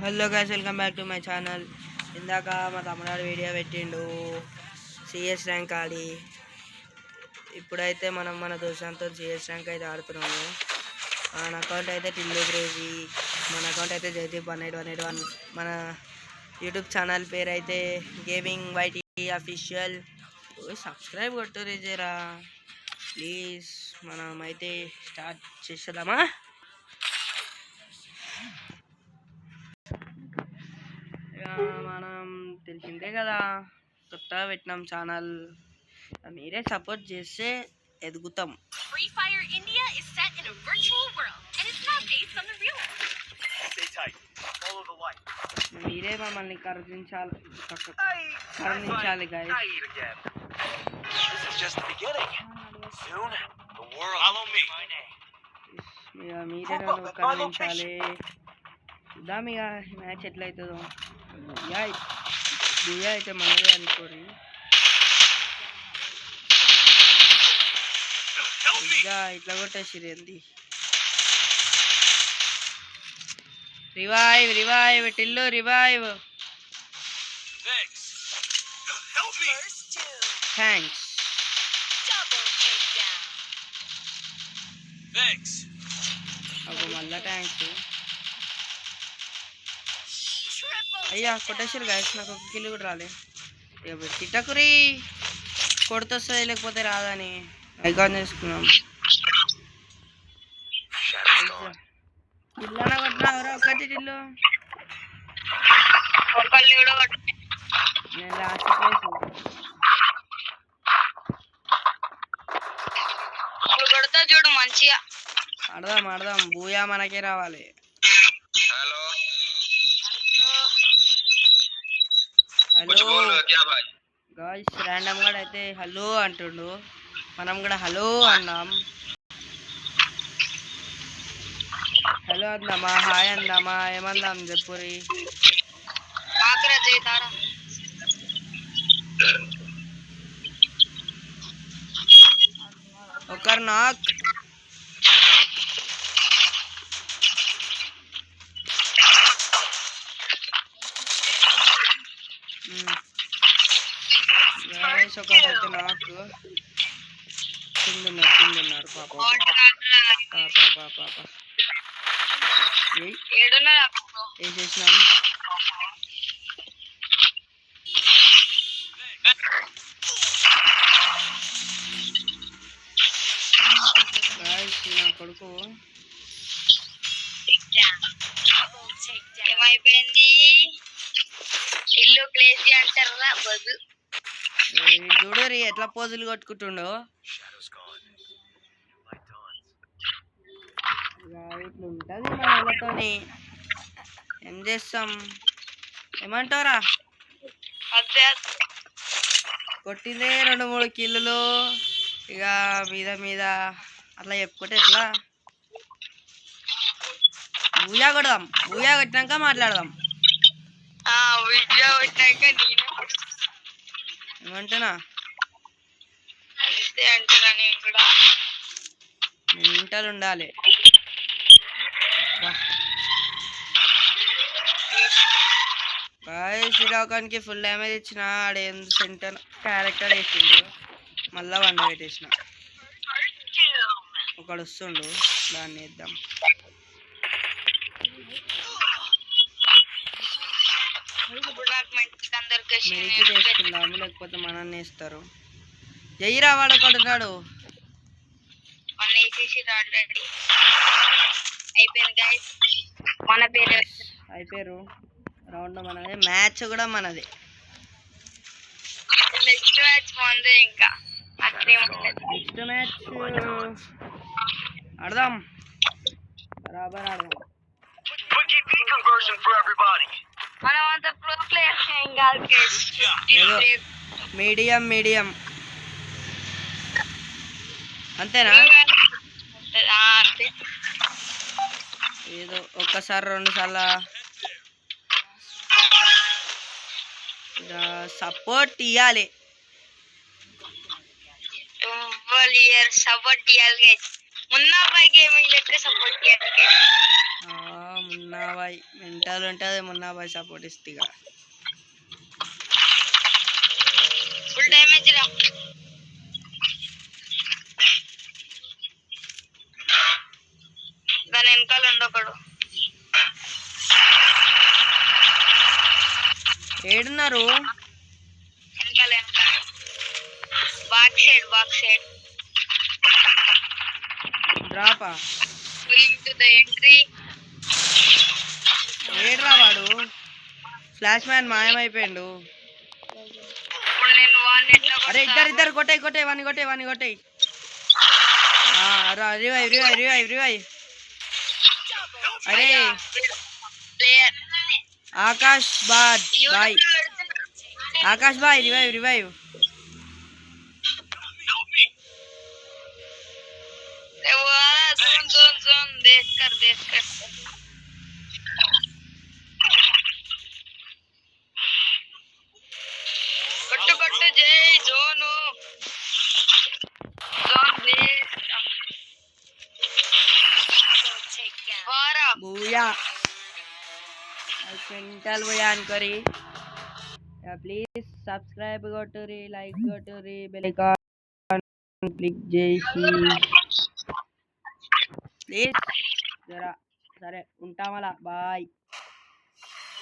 Hello guys, welcome back to my channel. ఇందాక మా తమ్ముడు వీడియో పెట్టిండు సిఎస్ ర్యాంక్ ఆడి. ఇప్పుడైతే మనం మన దోస్తులతో సిఎస్ ర్యాంక్ అయితే ఆడుతున్నాము. మన అకౌంట్ అయితే టిల్లు క్రేజీ, మన అకౌంట్ అయితే జైదీప్ 1881. మన యూట్యూబ్ ఛానల్ పేరు అయితే గేమింగ్ వైటీ అఫీషియల్. సబ్స్క్రైబ్ కొట్టు రేజరా ప్లీజ్. మనం అయితే స్టార్ట్ చేసేద్దామా? మనం తెలిసిందే కదా, కొత్తగా పెట్టినాం ఛానల్. మీరే సపోర్ట్ చేస్తే ఎదుగుతాం. మీరే మమ్మల్ని కరుణించాలి గైస్. మీరే నన్ను కరుణించాలి. చూద్దాం ఇక మ్యాచ్ ఎట్లయితుందో. బుయ్యా అయితే మనదే అనుకోరి. ఇంకా ఇట్లా కొట్టేసిరి ఏంది. Revive Tillu revive. థ్యాంక్స్. అప్పుడు మళ్ళా థ్యాంక్స్. అయ్యా కొట్టేసారు గాయస్, నాకు ఒక కిల్లు కూడా రాలే. ఇక తిట్టకురి, కొడుతొస్తుంది లేకపోతే రాదని ఐకాన్ చేసుకున్నాం. ఇల్లనా కొట్టినావరా ఒకటి టిల్లు? నేను లాస్ట్ ప్లేస్. కొడతా చూడు మంచిగా. ఆడదాం బూయా మనకే రావాలి. హలో గాయ్స్, ర్యాండమ్ గా అయితే హలో అంటుండు. మనం కూడా హలో అన్నాం. హలో అందామా, హాయ్ అందామా, ఏమందాం చెప్పురి. ఒకరు నాక్. ఒకరైతే నాకు కిందున్నారు పాప. వేసేసినాం. నా కొడుకు ఏమైపోయింది? ఇల్లు క్రేజీ అంటారా బదు. చూడు రీ ఎట్లా పోజులు కొట్టుకుంటుండో. ఇట్లుంటది మన వాళ్ళతోని. ఏం చేస్తాం, ఏమంటారా? కొట్టిందే 2-3 కిల్లులు. ఇక మీద అట్లా చెప్పుకుంటే ఎట్లా? బూయా కొడదాం, బూయా కొట్టినాక మాట్లాడదాం. ఏమంటున్నా? మెంటల్ ఉండాలి. శ్రీరావుకానికి ఫుల్ డ్యామేజ్ ఇచ్చిన. ఆడేం సెంటర్ క్యారెక్టర్ వేసిండు, మళ్ళా వండ పెట్టేసిన. ఒకడు వస్తుండు, దాన్ని వేద్దాం. మెరికి వేసుకుందాము, లేకపోతే మనల్ని వేస్తారు. జైరా వాడు కొడుతున్నాడు. అయిపోయారు. రౌండ్ మనదే, మ్యాచ్ కూడా మనదే. నెక్స్ట్ మ్యాచ్ ఆడదాం, బరాబర్ ఆడదాం. మీడియం అంతేనా? ఏదో ఒక్కసారి 2 సార్లు సపోర్ట్ ఇవ్వాలి. సపోర్ట్ ఇవ్వాలి. మున్నా బాయ్ గేమింగ్ లెక్క సపోర్ట్ ఇవ్వాలి. మున్నాబాయ్ మెంటల్ ఉంటుంది. మున్నాబాయ్ సపోర్ట్ ఇస్తే ఇక ఫుల్ డ్యామేజ్ రా. దాని వెనకాల ఉండొకడు. ఏడున్నారు? వెనకాల బాక్ సైడ్ డ్రాపా గోయింగ్ టు ద ఎంట్రీ. ఏడ్రా వాడు? ఫ్లాష్ మ్యాన్ మాయమైపోయిండు. ఇప్పుడు నేను వాడిని ఎట్లా అరే ఇద్దరు కొట్టే వాని కొట్టే. రివైవ్. అరే ప్లేయర్ ఆకాష్ బాయ్ రివైవ్. जोन देख कर कट्टू जय जोन बूया क्विंटल बयान करी. प्लीज सब्सक्राइब కొట్టురి, లైక్ కొట్టురి, బెల్ ఐకాన్ క్లిక్ చేసి ప్లీజ్ జరా. సరే ఉంటామలా, బాయ్.